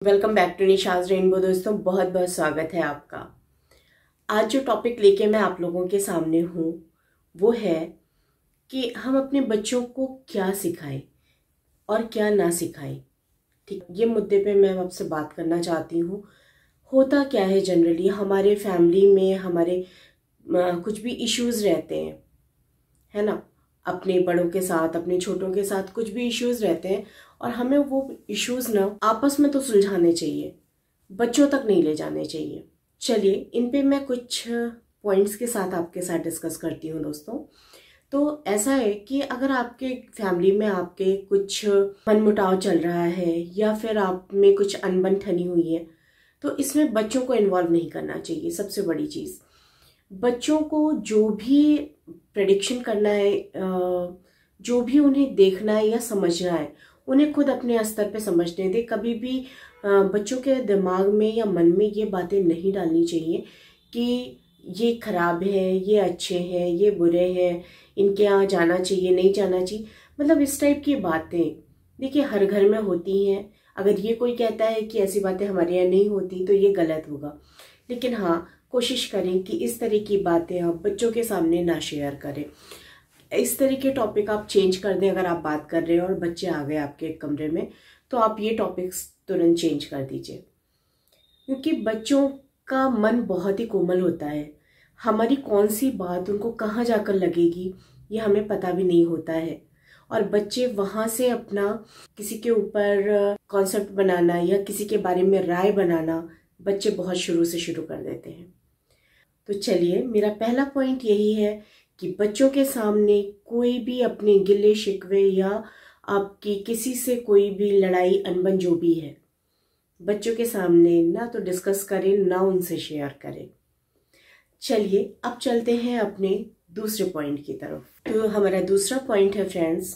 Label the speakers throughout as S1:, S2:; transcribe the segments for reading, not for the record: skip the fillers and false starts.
S1: Welcome back to Nisha's rainbow. दोस्तों, बहुत बहुत स्वागत है आपका। आज जो टॉपिक लेके मैं आप लोगों के सामने हूँ वो है कि हम अपने बच्चों को क्या सिखाएं और क्या ना सिखाएं। ठीक, ये मुद्दे पे मैं आपसे बात करना चाहती हूँ। होता क्या है, जनरली हमारे फैमिली में हमारे कुछ भी इश्यूज रहते हैं, है ना। अपने बड़ों के साथ, अपने छोटों के साथ कुछ भी इश्यूज रहते हैं और हमें वो इश्यूज ना आपस में तो सुलझाने चाहिए, बच्चों तक नहीं ले जाने चाहिए। चलिए, इन पे मैं कुछ पॉइंट्स के साथ आपके साथ डिस्कस करती हूँ दोस्तों। तो ऐसा है कि अगर आपके फैमिली में आपके कुछ मनमुटाव चल रहा है या फिर आप में कुछ अनबन ठनी हुई है, तो इसमें बच्चों को इन्वॉल्व नहीं करना चाहिए। सबसे बड़ी चीज़, बच्चों को जो भी प्रेडिक्शन करना है, जो भी उन्हें देखना है या समझना है, उन्हें खुद अपने स्तर पे समझने दें। कभी भी बच्चों के दिमाग में या मन में ये बातें नहीं डालनी चाहिए कि ये खराब है, ये अच्छे हैं, ये बुरे हैं, इनके यहाँ जाना चाहिए, नहीं जाना चाहिए। मतलब इस टाइप की बातें देखिए हर घर में होती हैं। अगर ये कोई कहता है कि ऐसी बातें हमारे यहाँ नहीं होती तो ये गलत होगा। लेकिन हाँ, कोशिश करें कि इस तरह की बातें आप बच्चों के सामने ना शेयर करें। इस तरह के टॉपिक आप चेंज कर दें। अगर आप बात कर रहे हैं और बच्चे आ गए आपके कमरे में, तो आप ये टॉपिक्स तुरंत चेंज कर दीजिए, क्योंकि बच्चों का मन बहुत ही कोमल होता है। हमारी कौन सी बात उनको कहाँ जाकर लगेगी ये हमें पता भी नहीं होता है, और बच्चे वहां से अपना किसी के ऊपर कॉन्सेप्ट बनाना या किसी के बारे में राय बनाना बच्चे बहुत शुरू से शुरू कर देते हैं। तो चलिए, मेरा पहला पॉइंट यही है कि बच्चों के सामने कोई भी अपने गिले शिकवे या आपकी किसी से कोई भी लड़ाई अनबन जो भी है, बच्चों के सामने ना तो डिस्कस करें ना उनसे शेयर करें। चलिए, अब चलते हैं अपने दूसरे पॉइंट की तरफ। तो हमारा दूसरा पॉइंट है फ्रेंड्स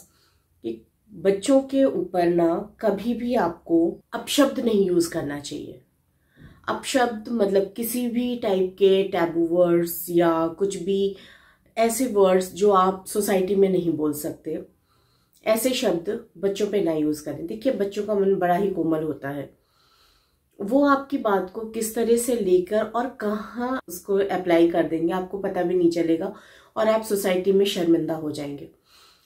S1: कि बच्चों के ऊपर ना कभी भी आपको अपशब्द नहीं यूज करना चाहिए। अपशब्द मतलब किसी भी टाइप के टैबू वर्ड्स या कुछ भी ऐसे वर्ड्स जो आप सोसाइटी में नहीं बोल सकते, ऐसे शब्द बच्चों पे ना यूज करें। देखिए, बच्चों का मन बड़ा ही कोमल होता है। वो आपकी बात को किस तरह से लेकर और कहाँ उसको अप्लाई कर देंगे आपको पता भी नहीं चलेगा और आप सोसाइटी में शर्मिंदा हो जाएंगे।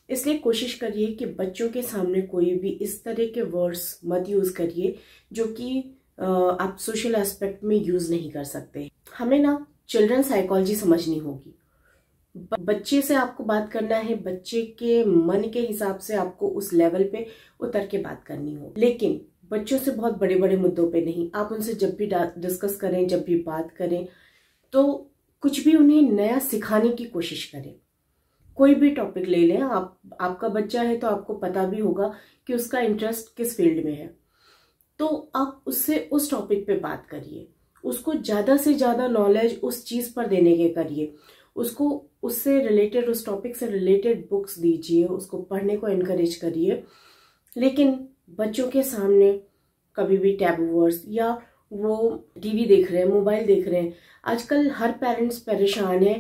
S1: इसलिए कोशिश करिए कि बच्चों के सामने कोई भी इस तरह के वर्ड्स मत यूज करिए जो कि आप सोशल एस्पेक्ट में यूज नहीं कर सकते। हमें ना चिल्ड्रन साइकोलॉजी समझनी होगी। बच्चे से आपको बात करना है, बच्चे के मन के हिसाब से आपको उस लेवल पे उतर के बात करनी हो, लेकिन बच्चों से बहुत बड़े बड़े मुद्दों पे नहीं। आप उनसे जब भी डिस्कस करें, जब भी बात करें, तो कुछ भी उन्हें नया सिखाने की कोशिश करें। कोई भी टॉपिक ले लें आप, आपका बच्चा है तो आपको पता भी होगा कि उसका इंटरेस्ट किस फील्ड में है, तो आप उससे उस टॉपिक पे बात करिए। उसको ज्यादा से ज्यादा नॉलेज उस चीज पर देने के करिए। उसको उससे रिलेटेड, उस टॉपिक से रिलेटेड बुक्स दीजिए, उसको पढ़ने को एनकरेज करिए। लेकिन बच्चों के सामने कभी भी टैबू वर्ड्स या वो टीवी देख रहे हैं, मोबाइल देख रहे हैं। आजकल हर पेरेंट्स परेशान है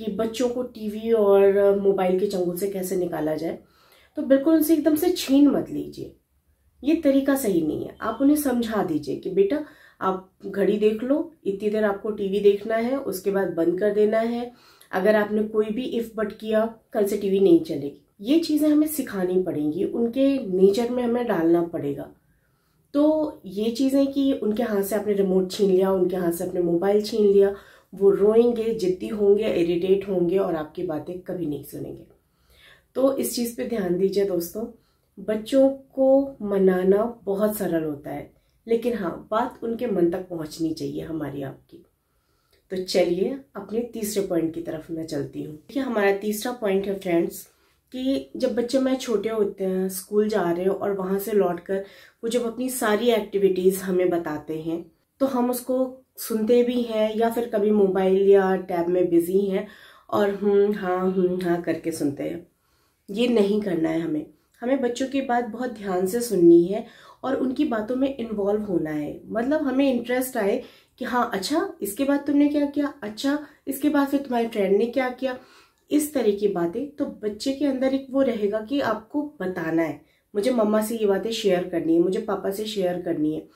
S1: कि बच्चों को टीवी और मोबाइल के चंगुल से कैसे निकाला जाए। तो बिल्कुल उनसे एकदम से छीन मत लीजिए, ये तरीका सही नहीं है। आप उन्हें समझा दीजिए कि बेटा आप घड़ी देख लो, इतनी देर आपको टीवी देखना है, उसके बाद बंद कर देना है। अगर आपने कोई भी इफ बट किया, कल से टीवी नहीं चलेगी। ये चीजें हमें सिखानी पड़ेंगी, उनके नेचर में हमें डालना पड़ेगा। तो ये चीजें कि उनके हाथ से आपने रिमोट छीन लिया, उनके हाथ से आपने मोबाइल छीन लिया, वो रोएंगे, जिद्दी होंगे, इरिटेट होंगे और आपकी बातें कभी नहीं सुनेंगे। तो इस चीज पे ध्यान दीजिए दोस्तों। बच्चों को मनाना बहुत सरल होता है, लेकिन हाँ, बात उनके मन तक पहुंचनी चाहिए हमारी आपकी। तो चलिए, अपने तीसरे पॉइंट की तरफ मैं चलती हूँ। देखिए, हमारा तीसरा पॉइंट है फ्रेंड्स कि जब बच्चे में छोटे होते हैं, स्कूल जा रहे हो और वहां से लौटकर वो जब अपनी सारी एक्टिविटीज हमें बताते हैं, तो हम उसको सुनते भी हैं या फिर कभी मोबाइल या टैब में बिजी हैं और हाँ करके सुनते हैं। ये नहीं करना है हमें। हमें बच्चों की बात बहुत ध्यान से सुननी है और उनकी बातों में इन्वॉल्व होना है। मतलब हमें इंटरेस्ट आए कि हाँ, अच्छा इसके बाद तुमने क्या किया, अच्छा इसके बाद फिर तुम्हारे फ्रेंड ने क्या किया, इस तरह की बातें। तो बच्चे के अंदर एक वो रहेगा कि आपको बताना है, मुझे मम्मा से ये बातें शेयर करनी है, मुझे पापा से शेयर करनी है।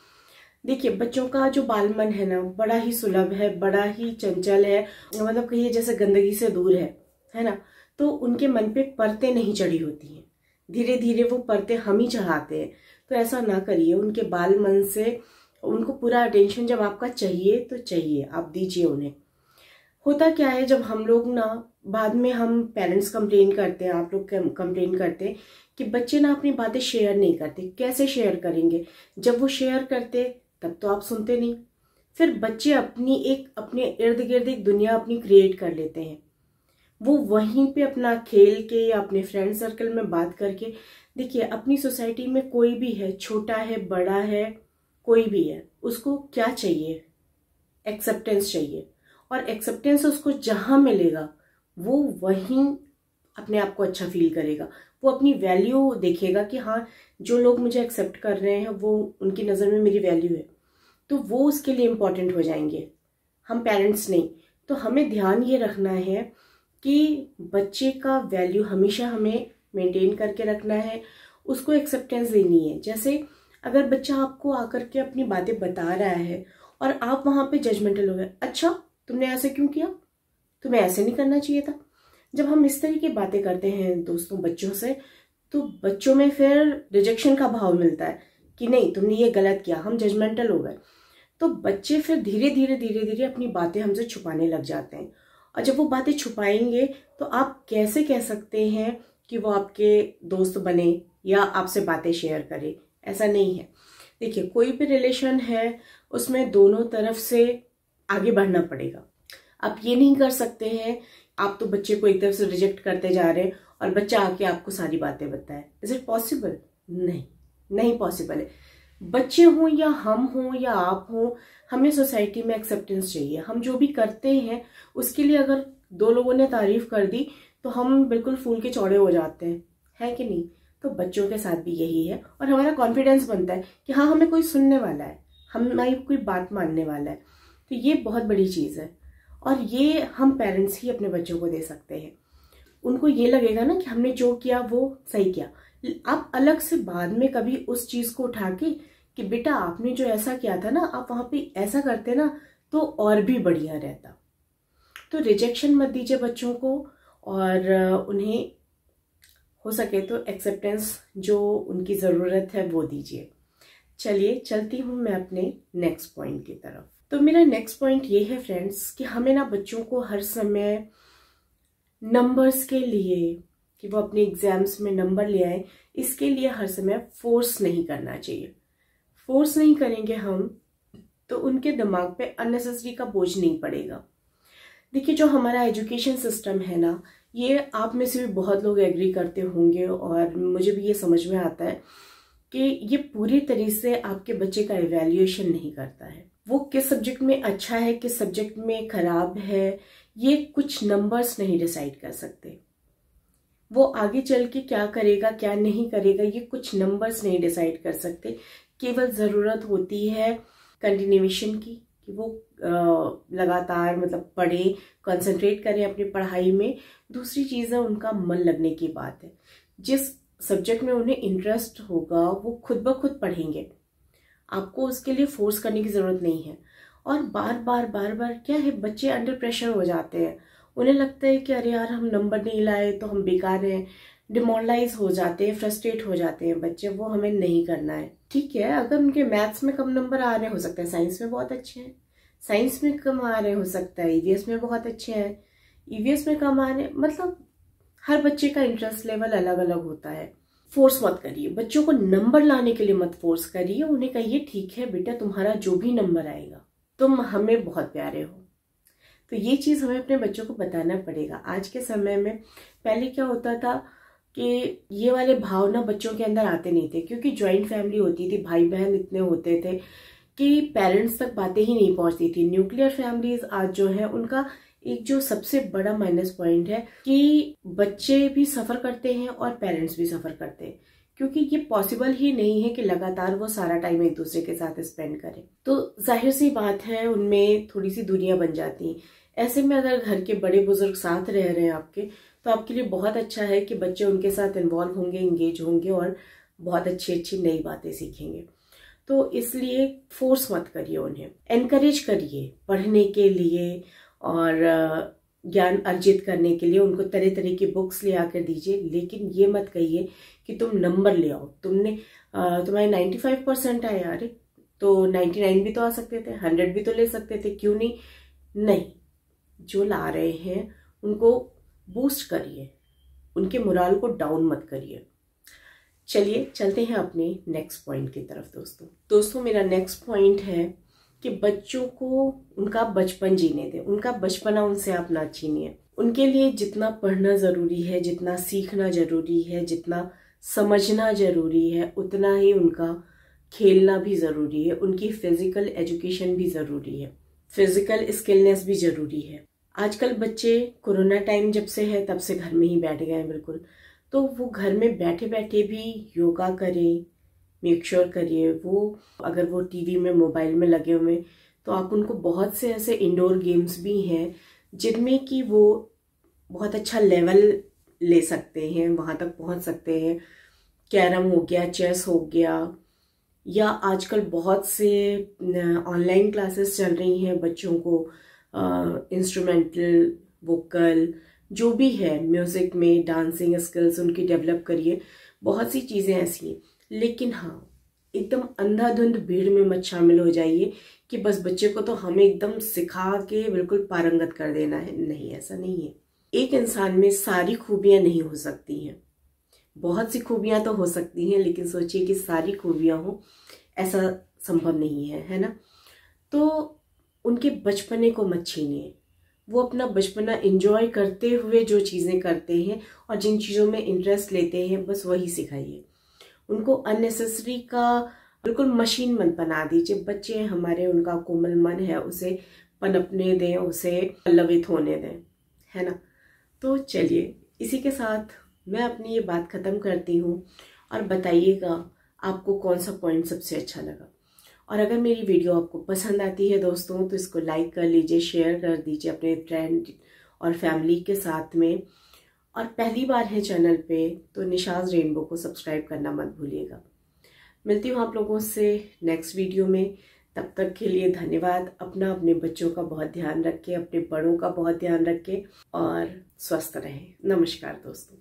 S1: देखिए, बच्चों का जो बाल मन है ना, बड़ा ही सुलभ है, बड़ा ही चंचल है, मतलब कहिए जैसे गंदगी से दूर है ना। तो उनके मन पे परतें नहीं चढ़ी होती हैं, धीरे धीरे वो परतें हम ही चढ़ाते हैं। तो ऐसा ना करिए, उनके बाल मन से उनको पूरा अटेंशन जब आपका चाहिए तो चाहिए, आप दीजिए उन्हें। होता क्या है, जब हम लोग ना बाद में हम पेरेंट्स कंप्लेन करते हैं, आप लोग कंप्लेन करते हैं कि बच्चे ना अपनी बातें शेयर नहीं करते। कैसे शेयर करेंगे? जब वो शेयर करते तब तो आप सुनते नहीं। फिर बच्चे अपने इर्द गिर्द एक दुनिया अपनी क्रिएट कर लेते हैं। वो वहीं पे अपना खेल के या अपने फ्रेंड सर्कल में बात करके, देखिए अपनी सोसाइटी में कोई भी है, छोटा है बड़ा है, कोई भी है, उसको क्या चाहिए? एक्सेप्टेंस चाहिए। और एक्सेप्टेंस उसको जहां मिलेगा वो वहीं अपने आप को अच्छा फील करेगा। वो अपनी वैल्यू देखेगा कि हाँ, जो लोग मुझे एक्सेप्ट कर रहे हैं वो उनकी नज़र में मेरी वैल्यू है, तो वो उसके लिए इम्पोर्टेंट हो जाएंगे, हम पेरेंट्स नहीं। तो हमें ध्यान ये रखना है कि बच्चे का वैल्यू हमेशा हमें मेंटेन करके रखना है, उसको एक्सेप्टेंस देनी है। जैसे अगर बच्चा आपको आकर के अपनी बातें बता रहा है और आप वहां पे जजमेंटल हो गए, अच्छा तुमने ऐसे क्यों किया, तुम्हें ऐसे नहीं करना चाहिए था। जब हम इस तरह की बातें करते हैं दोस्तों बच्चों से, तो बच्चों में फिर रिजेक्शन का भाव मिलता है कि नहीं तुमने ये गलत किया, हम जजमेंटल हो गए। तो बच्चे फिर धीरे धीरे अपनी बातें हमसे छुपाने लग जाते हैं। और जब वो बातें छुपाएंगे तो आप कैसे कह सकते हैं कि वो आपके दोस्त बने या आपसे बातें शेयर करे? ऐसा नहीं है। देखिए, कोई भी रिलेशन है उसमें दोनों तरफ से आगे बढ़ना पड़ेगा। आप ये नहीं कर सकते हैं, आप तो बच्चे को एक तरफ से रिजेक्ट करते जा रहे हैं और बच्चा आके आपको सारी बातें बताए। Is it possible? नहीं, नहीं पॉसिबल है। बच्चे हों या हम हों या आप हों, हमें सोसाइटी में एक्सेप्टेंस चाहिए। हम जो भी करते हैं उसके लिए अगर दो लोगों ने तारीफ कर दी तो हम बिल्कुल फूल के चौड़े हो जाते हैं, है कि नहीं? तो बच्चों के साथ भी यही है और हमारा कॉन्फिडेंस बनता है कि हाँ, हमें कोई सुनने वाला है, हमारी कोई बात मानने वाला है। तो ये बहुत बड़ी चीज़ है और ये हम पेरेंट्स ही अपने बच्चों को दे सकते हैं। उनको ये लगेगा ना कि हमने जो किया वो सही किया। आप अलग से बाद में कभी उस चीज़ को उठा के कि बेटा आपने जो ऐसा किया था ना, आप वहाँ पे ऐसा करते ना तो और भी बढ़िया रहता। तो रिजेक्शन मत दीजिए बच्चों को और उन्हें हो सके तो एक्सेप्टेंस जो उनकी ज़रूरत है वो दीजिए। चलिए चलती हूँ मैं अपने नेक्स्ट पॉइंट की तरफ। तो मेरा नेक्स्ट पॉइंट ये है फ्रेंड्स कि हमें ना बच्चों को हर समय नंबर्स के लिए, कि वो अपने एग्जाम्स में नंबर ले आए, इसके लिए हर समय फोर्स नहीं करना चाहिए। फोर्स नहीं करेंगे हम तो उनके दिमाग पे अननेसेसरी का बोझ नहीं पड़ेगा। देखिए, जो हमारा एजुकेशन सिस्टम है ना, ये आप में से भी बहुत लोग एग्री करते होंगे और मुझे भी ये समझ में आता है कि ये पूरी तरह से आपके बच्चे का इवैल्यूएशन नहीं करता है। वो किस सब्जेक्ट में अच्छा है, किस सब्जेक्ट में खराब है, ये कुछ नंबर्स नहीं डिसाइड कर सकते। वो आगे चल के क्या करेगा क्या नहीं करेगा, ये कुछ नंबर्स नहीं डिसाइड कर सकते। केवल ज़रूरत होती है कंटिन्यूएशन की, कि वो लगातार मतलब पढ़े, कंसंट्रेट करें अपनी पढ़ाई में। दूसरी चीज़ है उनका मन लगने की बात है। जिस सब्जेक्ट में उन्हें इंटरेस्ट होगा वो खुद ब खुद पढ़ेंगे, आपको उसके लिए फोर्स करने की ज़रूरत नहीं है। और बार बार क्या है, बच्चे अंडर प्रेशर हो जाते हैं। उन्हें लगता है कि अरे यार हम नंबर नहीं लाए तो हम बेकार हैं, डिमोरलाइज हो जाते हैं, फ्रस्ट्रेट हो जाते हैं बच्चे। वो हमें नहीं करना है। ठीक है, अगर उनके मैथ्स में कम नंबर आ रहे हो सकता है साइंस में बहुत अच्छे हैं, साइंस में कम आ रहे हो सकता है ईवीएस में बहुत अच्छे हैं, ईवीएस में कम आ रहे, मतलब हर बच्चे का इंटरेस्ट लेवल अलग अलग होता है। फोर्स मत करिए बच्चों को, नंबर लाने के लिए मत फोर्स करिए। उन्हें कहिए ठीक है बेटा, तुम्हारा जो भी नंबर आएगा, तुम हमें बहुत प्यारे हो। तो ये चीज़ हमें अपने बच्चों को बताना पड़ेगा। आज के समय में, पहले क्या होता था कि ये वाले भावना बच्चों के अंदर आते नहीं थे, क्योंकि ज्वाइंट फैमिली होती थी, भाई बहन इतने होते थे कि पेरेंट्स तक बातें ही नहीं पहुंचती थी। न्यूक्लियर फैमिलीज आज जो है उनका एक जो सबसे बड़ा माइनस पॉइंट है कि बच्चे भी सफ़र करते हैं और पेरेंट्स भी सफ़र करते हैं, क्योंकि ये पॉसिबल ही नहीं है कि लगातार वो सारा टाइम एक दूसरे के साथ स्पेंड करें। तो जाहिर सी बात है उनमें थोड़ी सी दूरियां बन जाती हैं। ऐसे में अगर घर के बड़े बुजुर्ग साथ रह रहे हैं आपके, तो आपके लिए बहुत अच्छा है कि बच्चे उनके साथ इन्वॉल्व होंगे, इंगेज होंगे और बहुत अच्छी अच्छी नई बातें सीखेंगे। तो इसलिए फोर्स मत करिए, उन्हें एनकरेज करिए पढ़ने के लिए और ज्ञान अर्जित करने के लिए। उनको तरह तरह की बुक्स ले आकर दीजिए, लेकिन ये मत कहिए कि तुम नंबर ले आओ। तुम्हारे 95% आए, अरे तो 99 भी तो आ सकते थे, 100 भी तो ले सकते थे, क्यों नहीं? नहीं, जो ला रहे हैं उनको बूस्ट करिए, उनके मोराल को डाउन मत करिए। चलिए चलते हैं अपने नेक्स्ट पॉइंट की तरफ। दोस्तों मेरा नेक्स्ट पॉइंट है कि बच्चों को उनका बचपन जीने दें। उनका बचपना उनसे आप ना छीनिए। उनके लिए जितना पढ़ना जरूरी है, जितना सीखना जरूरी है, जितना समझना जरूरी है, उतना ही उनका खेलना भी जरूरी है। उनकी फिजिकल एजुकेशन भी जरूरी है, फिजिकल स्किलनेस भी जरूरी है। आजकल बच्चे कोरोना टाइम जब से है तब से घर में ही बैठ गए हैं बिल्कुल। तो वो घर में बैठे बैठे भी योगा करें, मेक श्योर करिए। वो अगर वो टीवी में मोबाइल में लगे हुए तो आप उनको बहुत से ऐसे इंडोर गेम्स भी हैं जिनमें कि वो बहुत अच्छा लेवल ले सकते हैं, वहां तक पहुंच सकते हैं। कैरम हो गया, चेस हो गया, या आजकल बहुत से ऑनलाइन क्लासेस चल रही हैं बच्चों को, इंस्ट्रूमेंटल, वोकल, जो भी है, म्यूजिक में डांसिंग स्किल्स उनकी डेवलप करिए। बहुत सी चीजें ऐसी हैं, लेकिन हाँ एकदम अंधाधुंध भीड़ में मत शामिल हो जाइए कि बस बच्चे को तो हमें एकदम सिखा के बिल्कुल पारंगत कर देना है। नहीं, ऐसा नहीं है। एक इंसान में सारी खूबियां नहीं हो सकती हैं, बहुत सी खूबियां तो हो सकती हैं, लेकिन सोचिए कि सारी खूबियां हो, ऐसा संभव नहीं है, है ना? तो उनके बचपने को मत छीनिए। वो अपना बचपना एंजॉय करते हुए जो चीज़ें करते हैं और जिन चीज़ों में इंटरेस्ट लेते हैं, बस वही सिखाइए। उनको अननेसेसरी का बिल्कुल मशीन मत बना दीजिए। बच्चे हमारे, उनका कोमल मन है, उसे पनपने दें, उसे पल्लवित होने दें, है ना? तो चलिए इसी के साथ मैं अपनी ये बात ख़त्म करती हूँ, और बताइएगा आपको कौन सा पॉइंट सबसे अच्छा लगा। और अगर मेरी वीडियो आपको पसंद आती है दोस्तों, तो इसको लाइक कर लीजिए, शेयर कर दीजिए अपने फ्रेंड और फैमिली के साथ में। और पहली बार है चैनल पे तो निशाज़ रेनबो को सब्सक्राइब करना मत भूलिएगा। मिलती हूँ आप लोगों से नेक्स्ट वीडियो में। तब तक के लिए धन्यवाद। अपना, अपने बच्चों का बहुत ध्यान रखें, अपने बड़ों का बहुत ध्यान रखें और स्वस्थ रहें। नमस्कार दोस्तों।